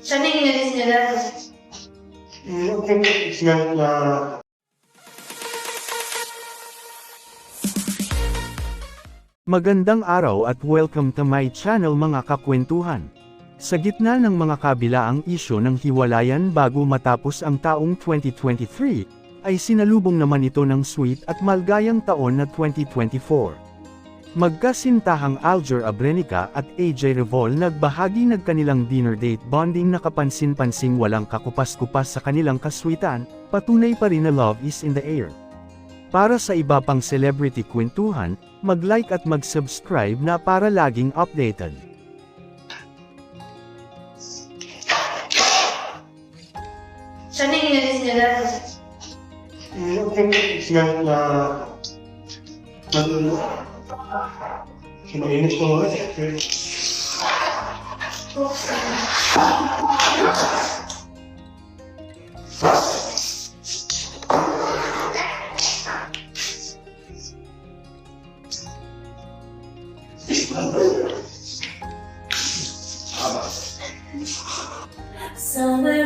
Siya na yung inalis niya na. Magandang araw at welcome to my channel mga kakwentuhan. Sa gitna ng mga kabilaang isyo ng hiwalayan bago matapos ang taong 2023, ay sinalubong naman ito ng sweet at maligayang taon na 2024. Magkasintahang Alger Abrenica at AJ Revol nagbahagi ng kanilang dinner date bonding na kapansin-pansing walang kakupas-kupas sa kanilang kaswitan, patunay pa rin na love is in the air. Para sa iba pang celebrity kwentuhan, mag-like at mag-subscribe na para laging updated. Siya na yung inalis niya na. Mainit ko nga. Somewhere